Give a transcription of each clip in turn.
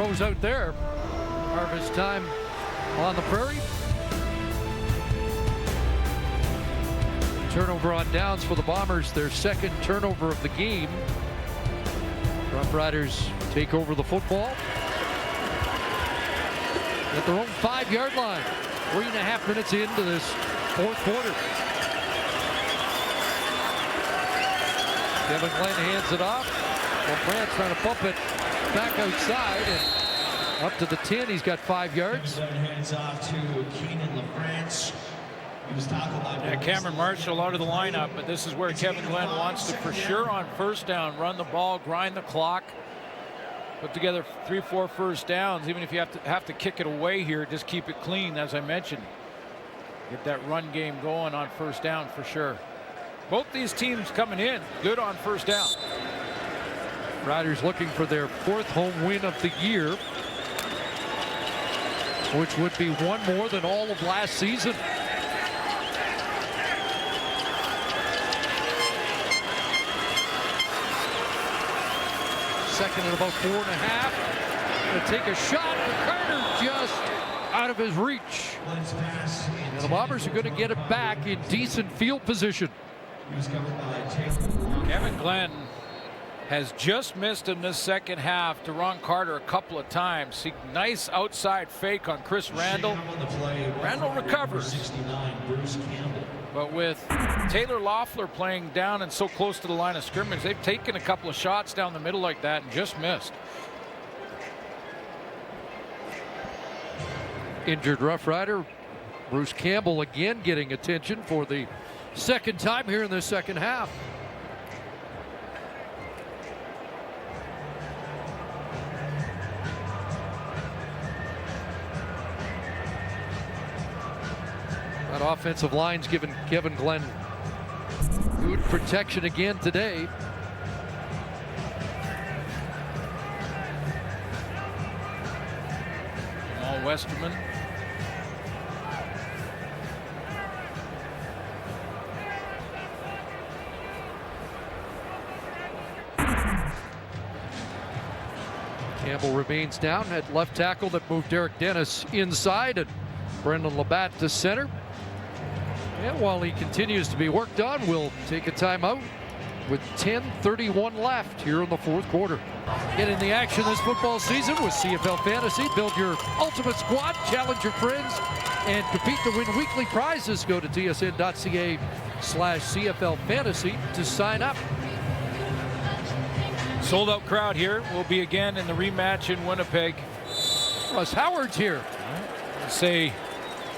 pros out there. Harvest time on the prairie. Turnover on downs for the Bombers, their second turnover of the game. Roughriders take over the football at their own 5-yard line. 3.5 minutes into this fourth quarter. Kevin Glenn hands it off. LaFrance trying to bump it back outside and up to the 10. He's got 5 yards. Hands off to Keenan LaFrance. Cameron Marshall out of the lineup, but this is where Kevin Glenn wants to, for sure, on first down, run the ball, grind the clock, put together 3-4 first downs. Even if you have to kick it away here, just keep it clean, as I mentioned. Get that run game going on first down for sure. Both these teams coming in good on first down. Riders looking for their 4th home win of the year, which would be one more than all of last season. Second and about 4.5. Gonna take a shot, but Carter just out of his reach. And the Bombers are going to get it back in decent field position. Kevin Glenn has just missed in this second half to Ron Carter a couple of times. Nice outside fake on Chris Randall. Randall recovers. But with Taylor Loeffler playing down and so close to the line of scrimmage, they've taken a couple of shots down the middle like that and just missed. Injured Rough Rider Bruce Campbell again getting attention for the second time here in the second half. That offensive line's given Kevin Glenn good protection again today. Jamal Westerman. Campbell remains down at left tackle. That moved Derek Dennis inside and Brendan Labatt to center. And while he continues to be worked on, we'll take a timeout with 10:31 left here in the fourth quarter. Get in the action this football season with CFL Fantasy. Build your ultimate squad, challenge your friends, and compete to win weekly prizes. Go to tsn.ca/CFL Fantasy to sign up. Sold out crowd here. Will be again in the rematch in Winnipeg. Russ Howard's here.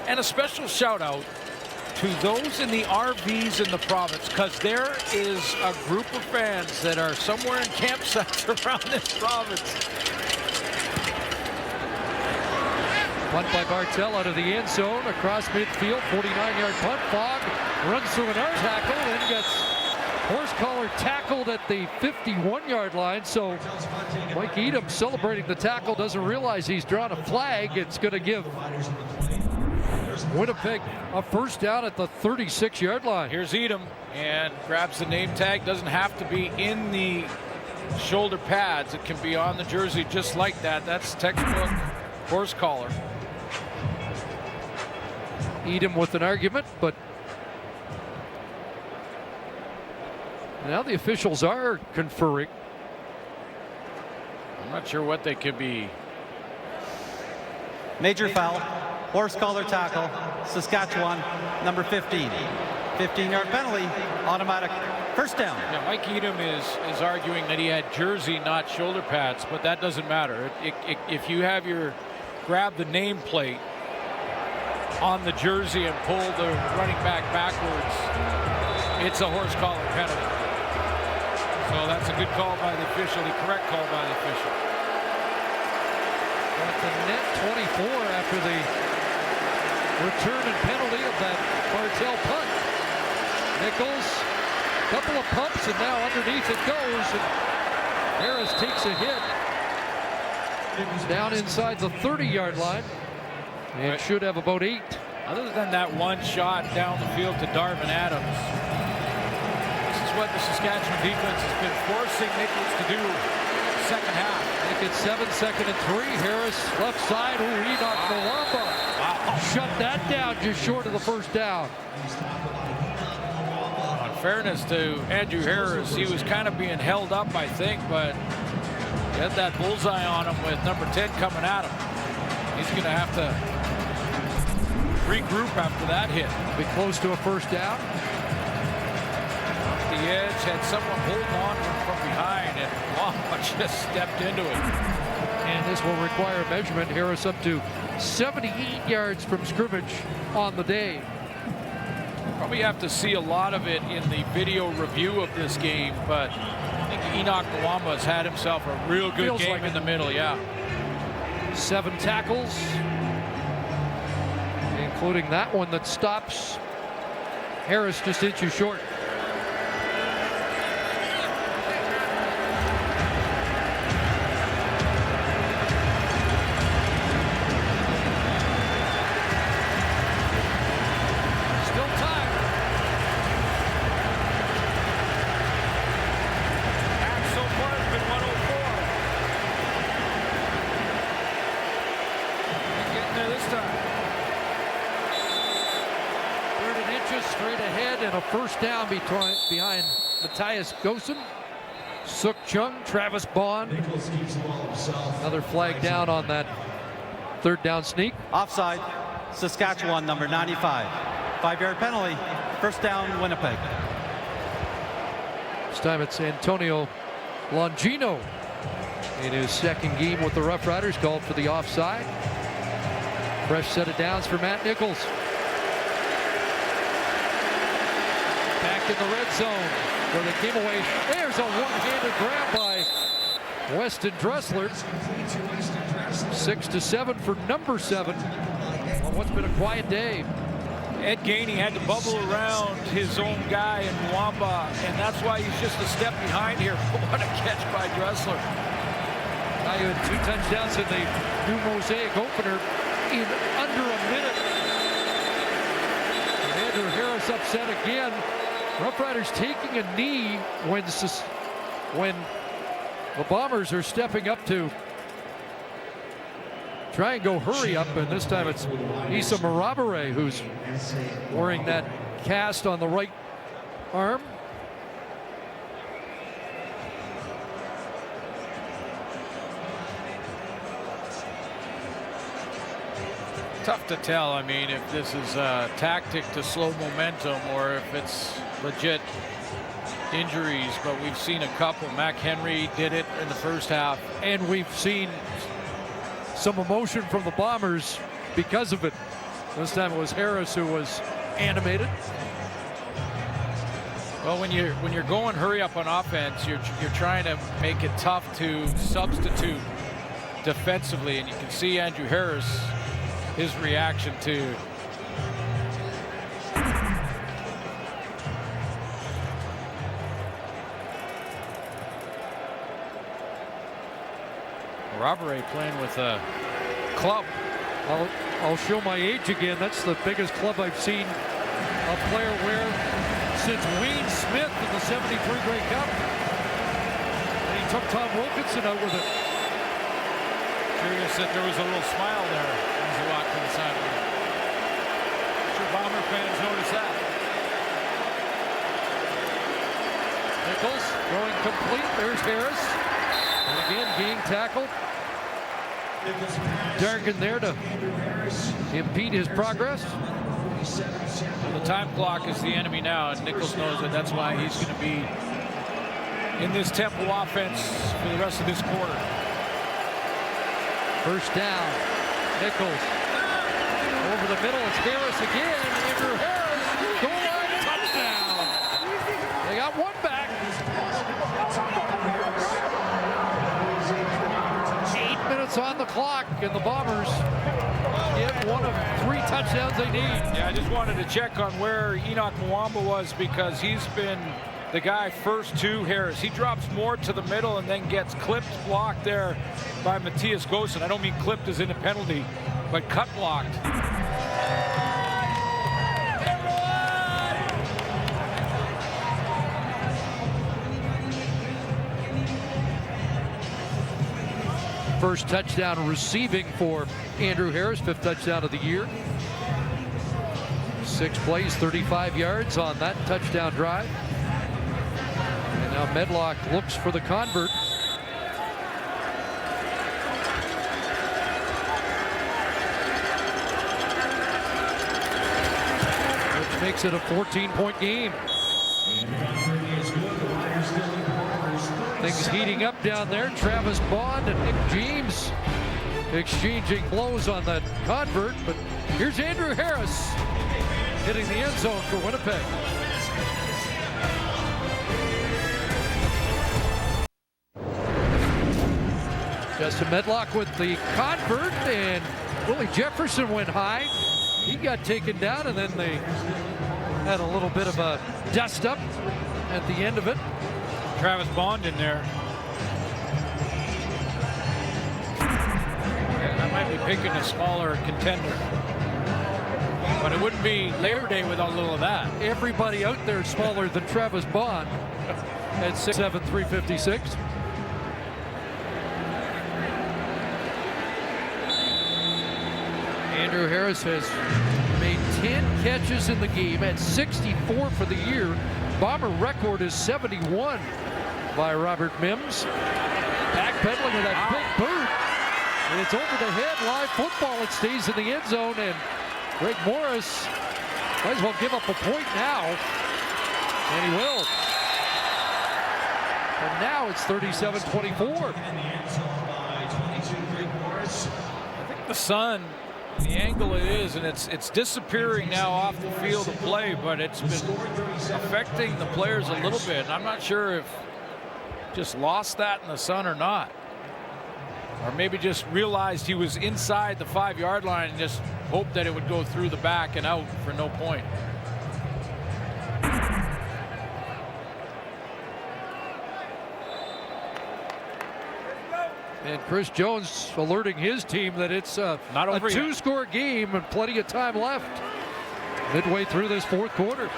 And a special shout out to those in the RVs in the province, because there is a group of fans that are somewhere in campsites around this province. Punt by Bartel out of the end zone, across midfield, 49-yard punt. Fogg runs through an arm tackle and gets horse collar tackled at the 51-yard line. So Mike Edom, celebrating the tackle, doesn't realize he's drawn a flag. It's going to give Winnipeg a first down at the 36-yard line. Here's Edom and grabs the name tag. Doesn't have to be in the shoulder pads. It can be on the jersey just like that. That's textbook horse collar. Edom with an argument, but now the officials are conferring. I'm not sure what they could be. Major foul, horse collar tackle, Saskatchewan, number 15. 15-yard penalty, automatic first down. Yeah, Mike Edom is arguing that he had jersey, not shoulder pads, but that doesn't matter. If you have grab the nameplate on the jersey and pull the running back backwards, it's a horse collar penalty. So that's a good call by the official, the correct call by the official. At the net 24 after the return and penalty of that Bartel punt. Nichols, couple of pumps, and now underneath it goes, and Harris takes a hit down inside the 30-yard line and should have about 8. Other than that one shot down the field to Darvin Adams, this is what the Saskatchewan defense has been forcing Nichols to do second half. Back at 7, 2nd and 3. Harris left side. Enoch Nwamba shut that down just short of the first down. In fairness to Andrew Harris, he was kind of being held up, I think, but he had that bullseye on him with number 10 coming at him. He's going to have to regroup after that hit. Be close to a first down. Off the edge, had someone holding on to him from behind, and Nwamba just stepped into it. And this will require a measurement. Harris up to 78 yards from scrimmage on the day. Probably have to see a lot of it in the video review of this game, but I think Enoch Nwamba has had himself a real good Feels game like in the middle, yeah. 7 tackles, including that one that stops Harris just inches short. First down behind Matthias Gosen, Suk Chung, Travis Bond. Another flag down on that third down sneak. Offside, Saskatchewan, number 95. 5-yard penalty, first down, Winnipeg. This time it's Antonio Longino in his second game with the Roughriders, called for the offside. Fresh set of downs for Matt Nichols. Back in the red zone where they came away. There's a one-handed grab by Weston Dressler. 6-7 for number 7 on what's been a quiet day. Ed Gainey had to bubble around his own guy in Nwamba, and that's why he's just a step behind here. What a catch by Dressler. Now you had 2 touchdowns in the new Mosaic opener in under a minute. And Andrew Harris upset again. Roughriders taking a knee when the Bombers are stepping up to try and go hurry up, and this time it's Issa Marabare who's wearing that cast on the right arm. Tough to tell. I mean, if this is a tactic to slow momentum or if it's legit injuries, but we've seen a couple. Mac Henry did it in the first half. And we've seen some emotion from the Bombers because of it. This time it was Harris who was animated. Well, when you're going hurry up on offense, you're trying to make it tough to substitute defensively, and you can see Andrew Harris, his reaction to Robert playing with a club. I'll show my age again. That's the biggest club I've seen a player wear since Wayne Smith in the '73 Grey Cup. And he took Tom Wilkinson out with it. Curious that there was a little smile there as he walked to the sideline. Sure Bomber fans noticed that. Nichols going complete. There's Harris. And again, being tackled. Dargan there to impede his progress. Well, the time clock is the enemy now, and Nichols knows that. That's why he's going to be in this tempo offense for the rest of this quarter. First down, Nichols. Over the middle, it's Harris again. Andrew Harris, goal line touchdown. They got one back. 8 minutes on the clock, and the Bombers get one of 3 touchdowns they need. Yeah, I just wanted to check on where Enoch Nwamba was, because he's been the guy first to Harris. He drops more to the middle and then gets clipped, blocked there by Matthias Gosen. I don't mean clipped as in a penalty, but cut blocked. first touchdown receiving for Andrew Harris, 5th touchdown of the year. 6 plays, 35 yards on that touchdown drive. And now Medlock looks for the convert. Which makes it a 14-point game. Things heating up down there. Travis Bond and Nick James exchanging blows on that convert. But here's Andrew Harris hitting the end zone for Winnipeg. Justin Medlock with the convert, and Willie Jefferson went high. He got taken down, and then they had a little bit of a dust up at the end of it. Travis Bond in there. I might be picking a smaller contender. But it wouldn't be Labor Day without a little of that. Everybody out there is smaller than Travis Bond at 6'7", 356. Andrew Harris has made 10 catches in the game at 64 for the year. Bomber record is 71 by Robert Mims. Backpedaling with that big boot. And it's over the head, live football. It stays in the end zone, and Greg Morris might as well give up a point now. And he will. And now it's 37-24. I think the sun, the angle it is, and it's disappearing now off the field of play, but it's been affecting the players a little bit. And I'm not sure if just lost that in the sun or not. Or maybe just realized he was inside the 5-yard line and just hoped that it would go through the back and out for no point. And Chris Jones alerting his team that it's a 2-score game and plenty of time left midway through this 4th quarter.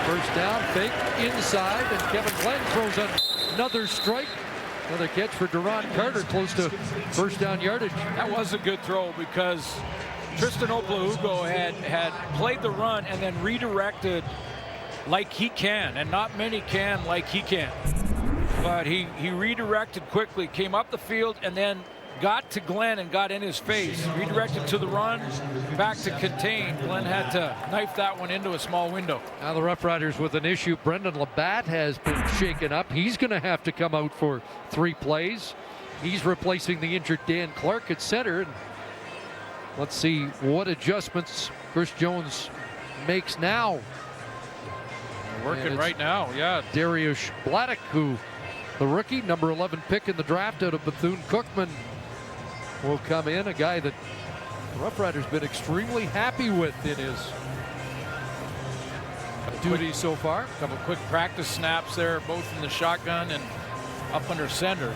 First down, fake inside, and Kevin Glenn throws another strike. Another catch for Duron Carter, close to first down yardage. That was a good throw because Tristan Oplahugo had played the run and then redirected like he can, and not many can like he can. But he redirected quickly, came up the field, and then got to Glenn and got in his face. Redirected to the run, back to contain. Glenn had to knife that one into a small window. Now the Roughriders with an issue. Brendan Labatt has been shaken up. He's going to have to come out for 3 plays. He's replacing the injured Dan Clark at center. And let's see what adjustments Chris Jones makes now. They're working right now, yeah. Darius Bladdock, who the rookie, number 11 pick in the draft out of Bethune-Cookman, will come in. A guy that the Roughriders been extremely happy with in his duties so far. A couple quick practice snaps there, both in the shotgun and up under center.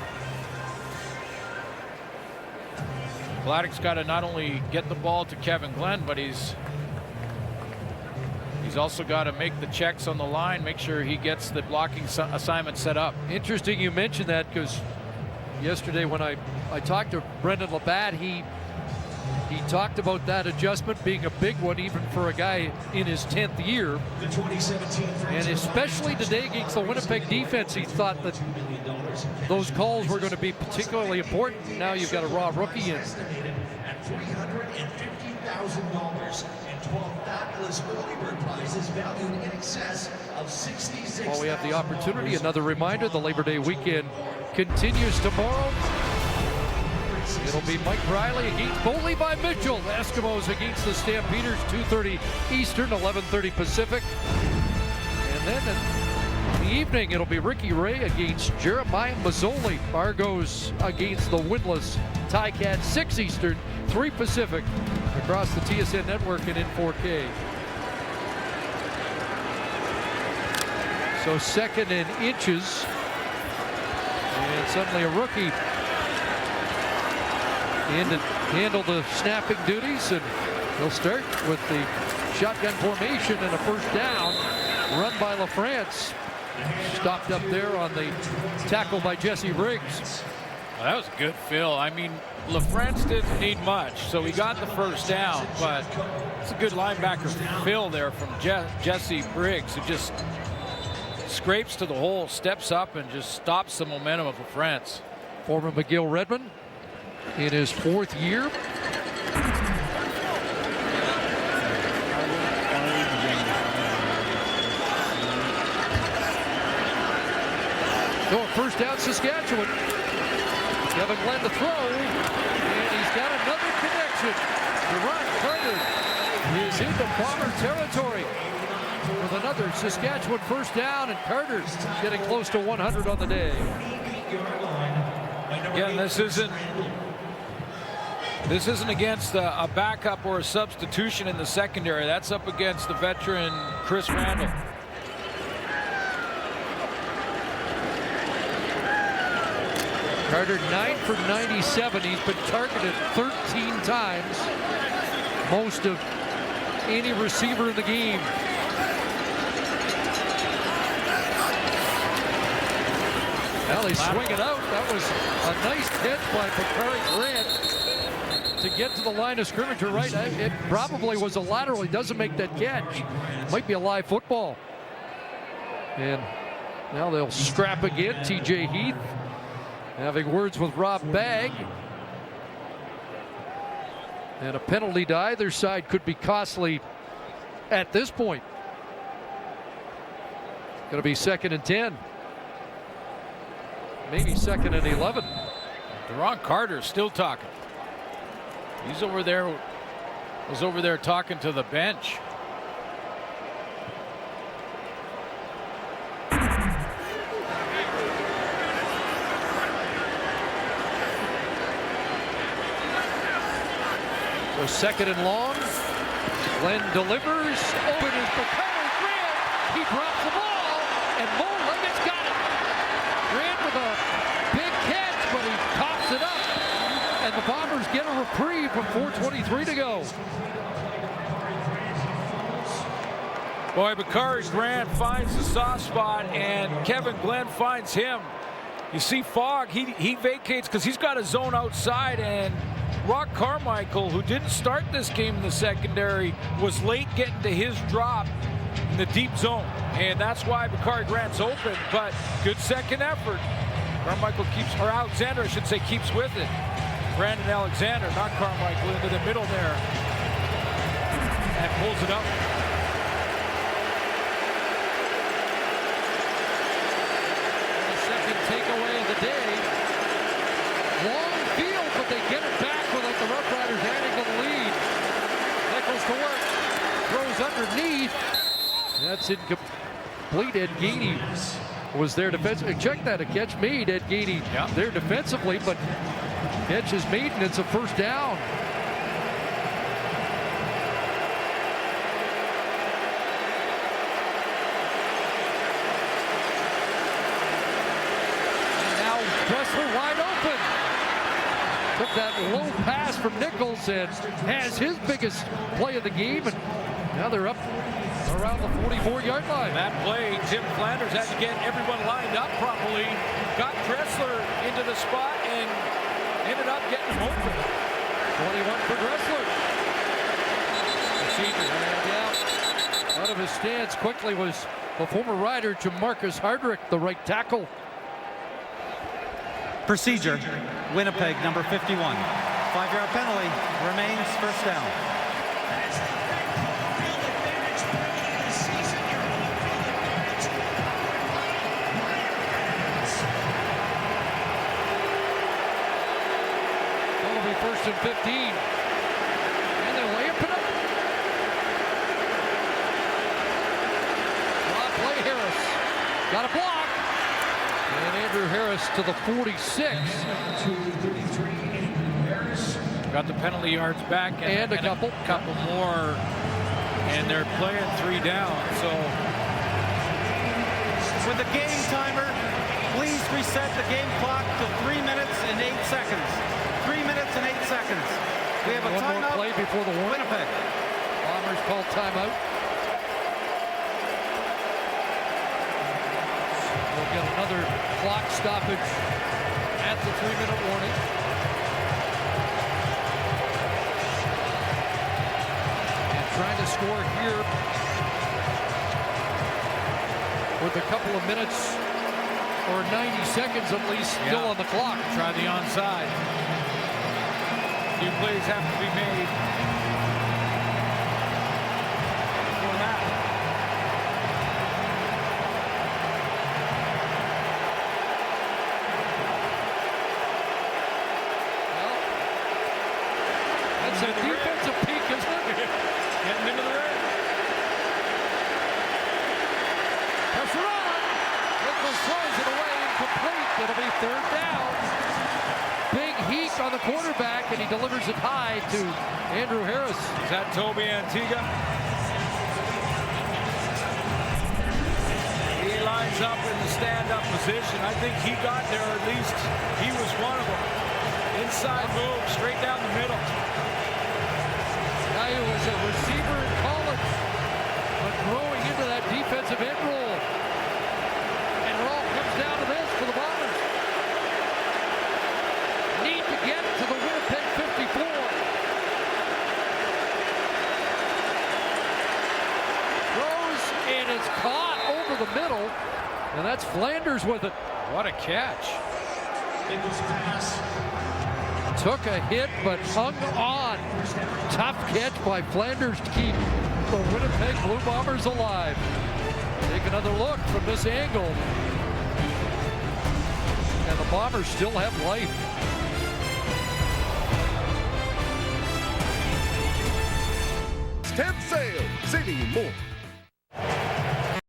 Bladdock's got to not only get the ball to Kevin Glenn, but he's also got to make the checks on the line, make sure he gets the blocking assignment set up. Interesting you mentioned that, because yesterday when I talked to Brendan Labatt, he talked about that adjustment being a big one even for a guy in his 10th year. And especially today against the Winnipeg defense, he thought that those calls were going to be particularly important. Now you've got a raw rookie in. At $350,000 and 12 fabulous early bird prizes valued in excess of $66,000. While we have the opportunity, another reminder, the Labor Day weekend continues tomorrow. It'll be Mike Riley against Foley by Mitchell. Eskimos against the Stampeders, 2:30 Eastern, 11:30 Pacific. And then in the evening, it'll be Ricky Ray against Jeremiah Mazzoli. Argos against the winless Ticats, 6 Eastern, 3 Pacific, across the TSN network and in 4K. So 2nd and inches. And suddenly a rookie in to handle the snapping duties, and he'll start with the shotgun formation and a first down. run by LaFrance. Stopped up there on the tackle by Jesse Briggs. Well, that was a good fill. I mean, LaFrance didn't need much, so he got the first down, but it's a good linebacker fill there from Jesse Briggs, who just scrapes to the hole, steps up, and just stops the momentum of LaFrance. Former McGill Redmond in his 4th year. First down, Saskatchewan. Kevin Glenn to throw, and he's got another connection. Ron Carter is into Bomber territory with another Saskatchewan first down, and Carter's getting close to 100 on the day. Again, this isn't against a backup or a substitution in the secondary. That's up against the veteran Chris Randall. Carter 9 for 97. He's been targeted 13 times, most of any receiver in the game. Well, he's swinging out. That was a nice catch by Bakari Grant to get to the line of scrimmage. You're right. It probably was a lateral. He doesn't make that catch. Might be a live football. And now they'll scrap again. TJ Heath having words with Rob Bagg. And a penalty to either side could be costly at this point. Going to be 2nd and 10. Maybe 2nd and 11. Deron Carter still talking. He's over there, was over there talking to the bench. So 2nd and long. Glenn delivers. Open is Bakari Grant. He drops the ball, and Mo Leggett's got it. Grant with a big catch, but he coughs it up. And the Bombers get a reprieve from 4:23 to go. Boy, Bakari Grant finds the soft spot, and Kevin Glenn finds him. You see Fogg, he vacates because he's got a zone outside, and Rock Carmichael, who didn't start this game in the secondary, was late getting to his drop in the deep zone. And that's why Bakari Grant's open, but good second effort. Carmichael keeps, or Alexander, I should say, keeps with it. Brandon Alexander, not Carmichael, into the middle there. And pulls it up. The second takeaway of the day. Long field, but they get it back without the Roughriders adding to the lead. Nichols to work. Throws underneath. That's incomplete. Ed Geaney was there defensively. Check that, a catch made. Ed Geaney there defensively, but catch is made, and it's a first down. And now Dressler wide open. Took that low pass from Nichols and has his biggest play of the game, and now they're up around the 44-yard line. That play, Tim Flanders had to get everyone lined up properly, got Dressler into the spot, and ended up getting him open. 21 for Dressler. The senior out of his stance quickly was the former Rider Jamarcus Hardrick, the right tackle. Procedure, Winnipeg, number 51. 5-yard penalty, remains first down. It'll be 1st and 15. And they're laying it up. Block play, Harris. Got a block. And Andrew Harris to the 46. Got the penalty yards back And a couple more, and they're playing 3 down. So With the game timer, please reset the game clock to 3 minutes and 8 seconds. 3 minutes and 8 seconds. We have a one more timeout. play before the warning. Winnipeg. Bombers call timeout. We'll get another clock stoppage at the 3-minute warning. And trying to score here with a couple of minutes or 90 seconds at least still on the clock. Try the onside. Few plays have to be made. For that. Well, that's a defensive peak, isn't it? Getting into the ring. Pressure on. Nichols throws it away, incomplete. It'll be 3rd down. Big heat on the quarterback, and he delivers it high to Andrew Harris. Is that Toby Antigua? He lines up in the stand-up position. I think he got there, or at least he was one of them. Inside move, straight down the middle. Guy who was a receiver in college, but growing into that defensive end role. And it all comes down to this for the Bombers. Need to get to the Winnipeg 54. Throws, and it's caught over the middle. And that's Flanders with it. What a catch. Nichols pass. Took a hit, but hung on. Tough catch by Flanders to keep the Winnipeg Blue Bombers alive. Take another look from this angle. And the Bombers still have life. Temp sale, saving you more.